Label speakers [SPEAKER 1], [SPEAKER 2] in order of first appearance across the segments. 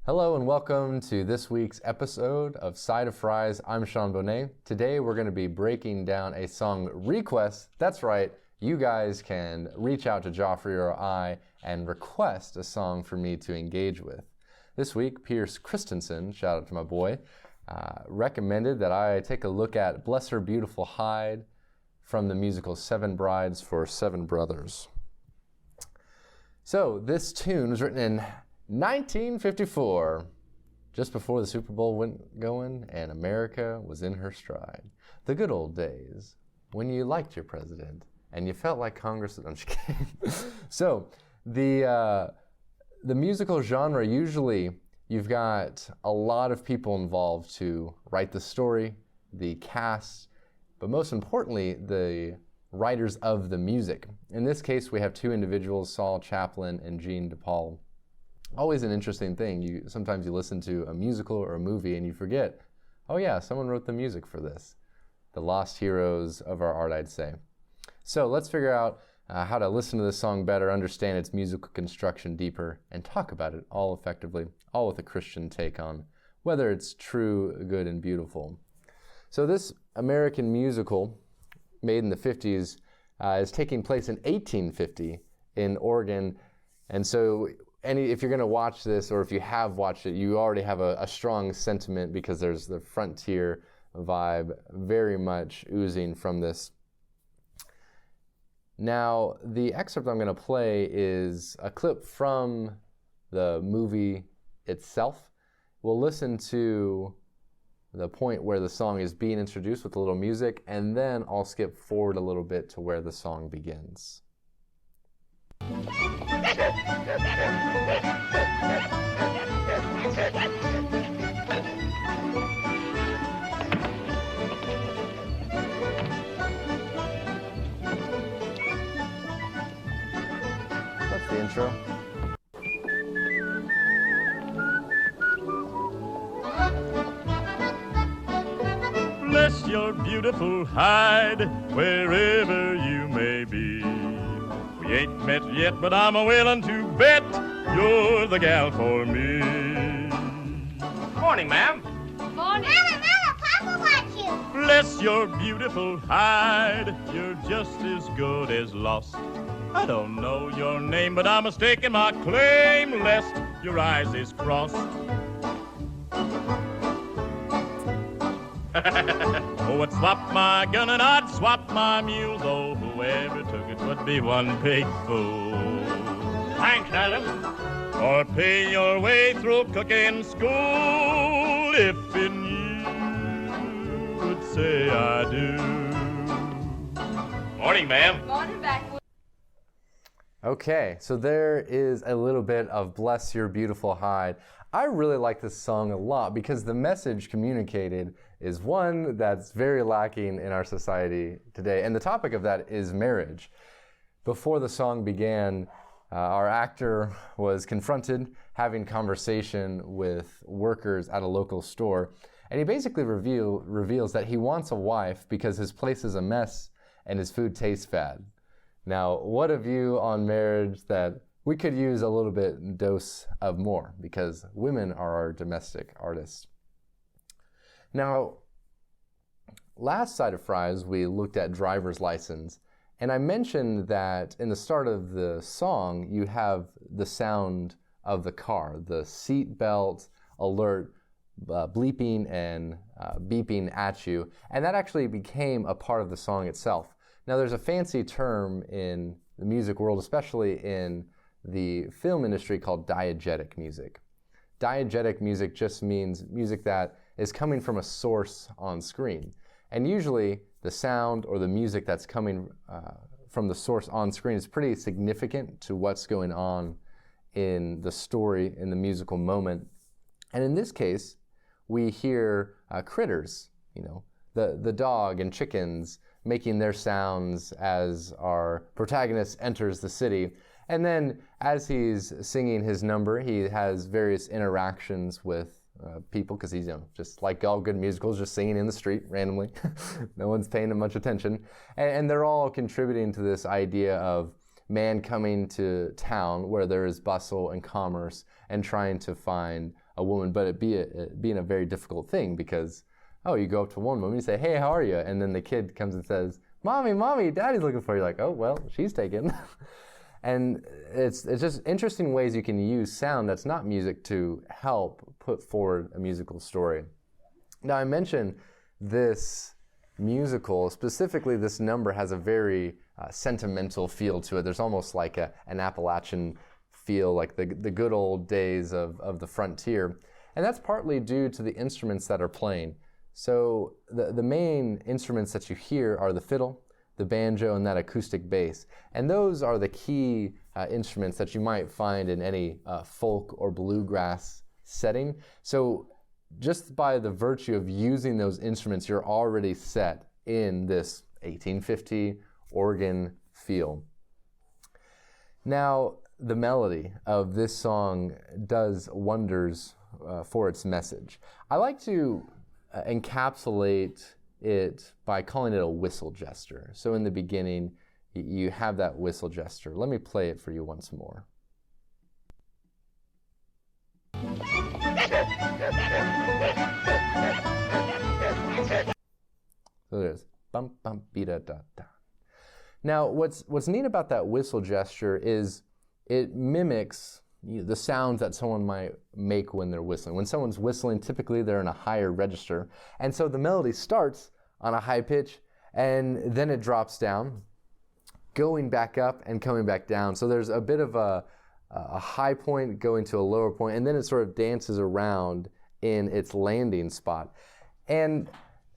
[SPEAKER 1] Hello and welcome to this week's episode of Side of Fries. I'm Sean Bonet. Today we're going to be breaking down a song request. That's right, you guys can reach out to Joffrey or I and request a song for me to engage with. This week, Pierce Christensen, shout out to my boy, recommended that I take a look at Bless Her Beautiful Hide from the musical Seven Brides for Seven Brothers. So this tune was written in 1954, just before the Super Bowl went going and America was in her stride. The good old days when you liked your president and you felt like Congress. I'm just kidding. So the musical genre, usually you've got a lot of people involved to write the story, the cast, but most importantly, the writers of the music. In this case, we have two individuals, Saul Chaplin and Jean DePaul. Always an interesting thing. Sometimes you listen to a musical or a movie and you forget, oh yeah, someone wrote the music for this. The lost heroes of our art, I'd say. So let's figure out how to listen to this song better, understand its musical construction deeper, and talk about it all effectively, all with a Christian take on whether it's true, good, and beautiful. So this American musical, made in the 50s, is taking place in 1850 in Oregon. And so if you're going to watch this, or if you have watched it, you already have a strong sentiment because there's the frontier vibe very much oozing from this. Now, the excerpt I'm going to play is a clip from the movie itself. We'll listen to the point where the song is being introduced with a little music, and then I'll skip forward a little bit to where the song begins. That's the intro.
[SPEAKER 2] Bless your beautiful hide wherever you may be. We ain't met yet, but I'm a-willin' to bet you're the gal for me.
[SPEAKER 3] Morning, ma'am.
[SPEAKER 4] Morning. Mama, Papa wants you.
[SPEAKER 2] Bless your beautiful hide, you're just as good as lost. I don't know your name, but I'm mistaken my claim, lest your eyes is crossed. Oh, I'd swap my gun and I'd swap my mule, though whoever took it would be one big fool.
[SPEAKER 3] Thanks, darling.
[SPEAKER 2] Or pay your way through cooking school if in you would say I do.
[SPEAKER 3] Morning, ma'am.
[SPEAKER 4] Morning, back.
[SPEAKER 1] Okay, so there is a little bit of Bless Your Beautiful Hide. I really like this song a lot because the message communicated is one that's very lacking in our society today. And the topic of that is marriage. Before the song began, our actor was confronted having conversation with workers at a local store. And he basically reveals that he wants a wife because his place is a mess and his food tastes bad. Now, what a view on marriage that we could use a little bit dose of more because women are our domestic artists. Now, last Side of Fries, we looked at driver's license, and I mentioned that in the start of the song, you have the sound of the car, the seat belt alert bleeping and beeping at you, and that actually became a part of the song itself. Now, there's a fancy term in the music world, especially in the film industry, called diegetic music. Diegetic music just means music that is coming from a source on screen. And usually the sound or the music that's coming from the source on screen is pretty significant to what's going on in the story, in the musical moment. And in this case, we hear critters, the dog and chickens making their sounds as our protagonist enters the city. And then as he's singing his number, he has various interactions with people because he's, just like all good musicals, just singing in the street randomly. No one's paying him much attention. And they're all contributing to this idea of man coming to town where there is bustle and commerce and trying to find a woman, but it being a very difficult thing because, oh, you go up to one woman, you say, hey, how are you? And then the kid comes and says, Mommy, Daddy's looking for you. Like, oh, well, she's taken. And it's just interesting ways you can use sound that's not music to help put forward a musical story. Now, I mentioned this musical, specifically this number has a very sentimental feel to it. There's almost like an Appalachian feel, like the good old days of the frontier. And that's partly due to the instruments that are playing. So the main instruments that you hear are the fiddle, the banjo, and that acoustic bass. And those are the key instruments that you might find in any folk or bluegrass setting. So just by the virtue of using those instruments, you're already set in this 1850 organ feel. Now, the melody of this song does wonders for its message. I like to encapsulate it by calling it a whistle gesture. So in the beginning, you have that whistle gesture. Let me play it for you once more. So there's bump, bump, beat-a, da, da. Now, what's neat about that whistle gesture is it mimics the sounds that someone might make when they're whistling. When someone's whistling, typically they're in a higher register. And so the melody starts on a high pitch, and then it drops down, going back up and coming back down. So there's a bit of a high point going to a lower point, and then it sort of dances around in its landing spot. And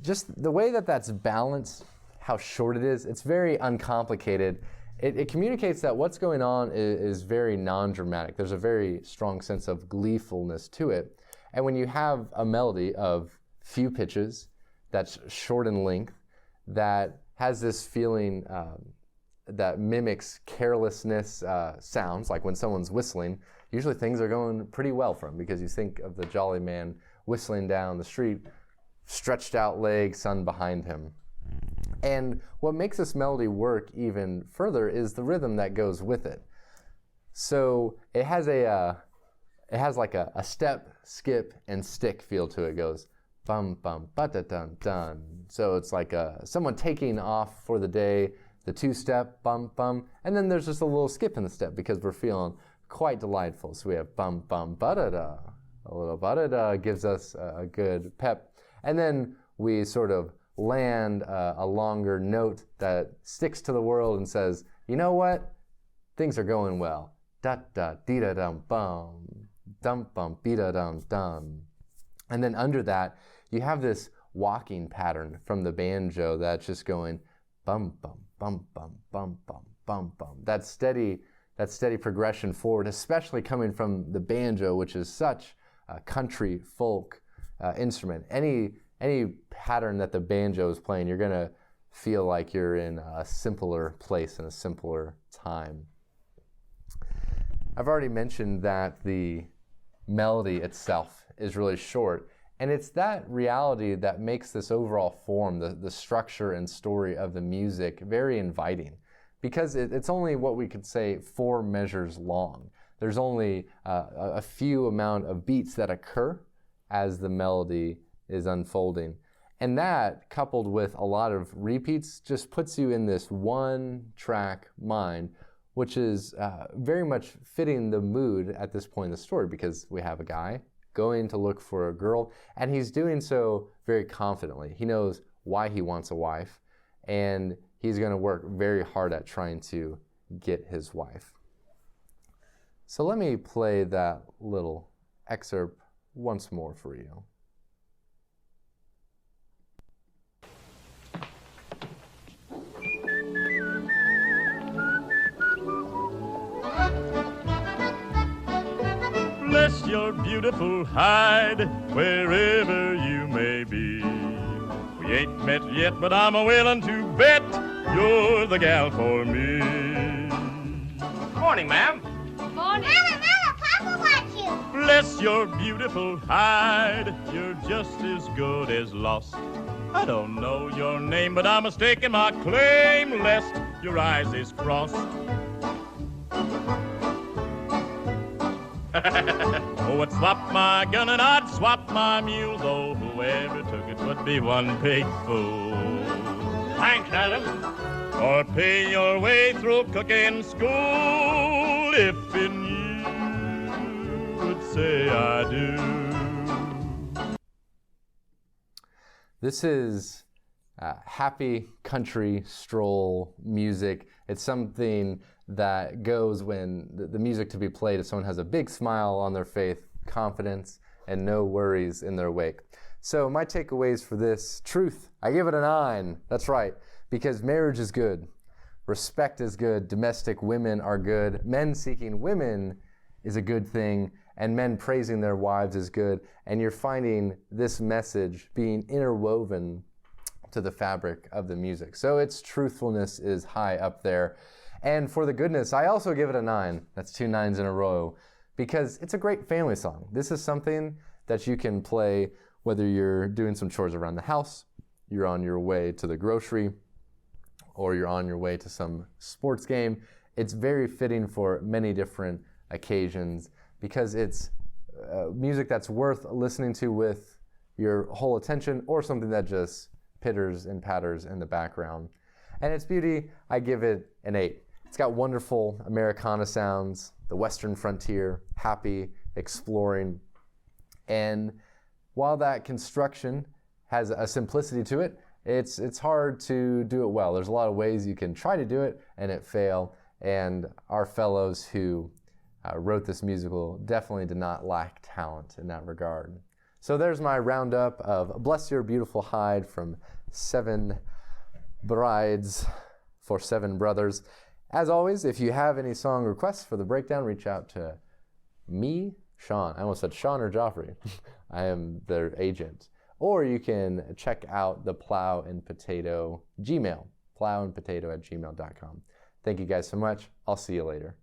[SPEAKER 1] just the way that that's balanced, how short it is, it's very uncomplicated. It communicates that what's going on is very non-dramatic. There's a very strong sense of gleefulness to it. And when you have a melody of few pitches that's short in length, that has this feeling that mimics carelessness sounds, like when someone's whistling, usually things are going pretty well for him because you think of the jolly man whistling down the street, stretched out legs, sun behind him. And what makes this melody work even further is the rhythm that goes with it. So it has like a step, skip, and stick feel to it. It goes bum bum ba da dun dun. So it's like someone taking off for the day, the two-step bum bum, and then there's just a little skip in the step because we're feeling quite delightful. So we have bum bum ba da da. A little ba da da gives us a good pep, and then we sort of land a longer note that sticks to the world and says, you know what? Things are going well. Da da dee da dum bum be da dum dum. And then under that, you have this walking pattern from the banjo that's just going bum bum bum bum bum bum bum bum. That steady progression forward, especially coming from the banjo, which is such a country folk instrument. Any pattern that the banjo is playing, you're going to feel like you're in a simpler place and a simpler time. I've already mentioned that the melody itself is really short, and it's that reality that makes this overall form, the structure and story of the music, very inviting, because it's only what we could say 4 measures long. There's only a few amount of beats that occur as the melody is unfolding. And that, coupled with a lot of repeats, just puts you in this one-track mind, which is very much fitting the mood at this point in the story, because we have a guy going to look for a girl, and he's doing so very confidently. He knows why he wants a wife, and he's going to work very hard at trying to get his wife. So let me play that little excerpt once more for you.
[SPEAKER 2] Bless your beautiful hide wherever you may be. We ain't met yet, but I'm a-willin' to bet you're the gal for me.
[SPEAKER 3] Morning, ma'am.
[SPEAKER 4] Morning. Mama, Papa wants you.
[SPEAKER 2] Bless your beautiful hide, you're just as good as lost. I don't know your name, but I'm mistaken my claim, lest your eyes is crossed. Oh, I'd swap my gun and I'd swap my mule, though whoever took it would be one big fool.
[SPEAKER 3] Thanks, Adam.
[SPEAKER 2] Or pay your way through cooking school if in you would say I do.
[SPEAKER 1] This is happy country stroll music. It's something that goes when the music to be played if someone has a big smile on their face, confidence, and no worries in their wake. So my takeaways for this: truth, I give it a 9. That's right, because marriage is good, respect is good, domestic women are good, men seeking women is a good thing, and men praising their wives is good. And you're finding this message being interwoven to the fabric of the music. So its truthfulness is high up there. And for the goodness, I also give it a 9. That's 2 9s in a row, because it's a great family song. This is something that you can play whether you're doing some chores around the house, you're on your way to the grocery, or you're on your way to some sports game. It's very fitting for many different occasions because it's music that's worth listening to with your whole attention, or something that just pitters and patters in the background. And its beauty, I give it an 8. It's got wonderful Americana sounds, the Western frontier, happy, exploring. And while that construction has a simplicity to it, it's hard to do it well. There's a lot of ways you can try to do it and it fail. And our fellows who wrote this musical definitely did not lack talent in that regard. So there's my roundup of Bless Your Beautiful Hide from 7 Brides for 7 Brothers. As always, if you have any song requests for the breakdown, reach out to me, Sean. I almost said Sean or Joffrey. I am their agent. Or you can check out the Plow and Potato Gmail, plowandpotato@gmail.com. Thank you guys so much. I'll see you later.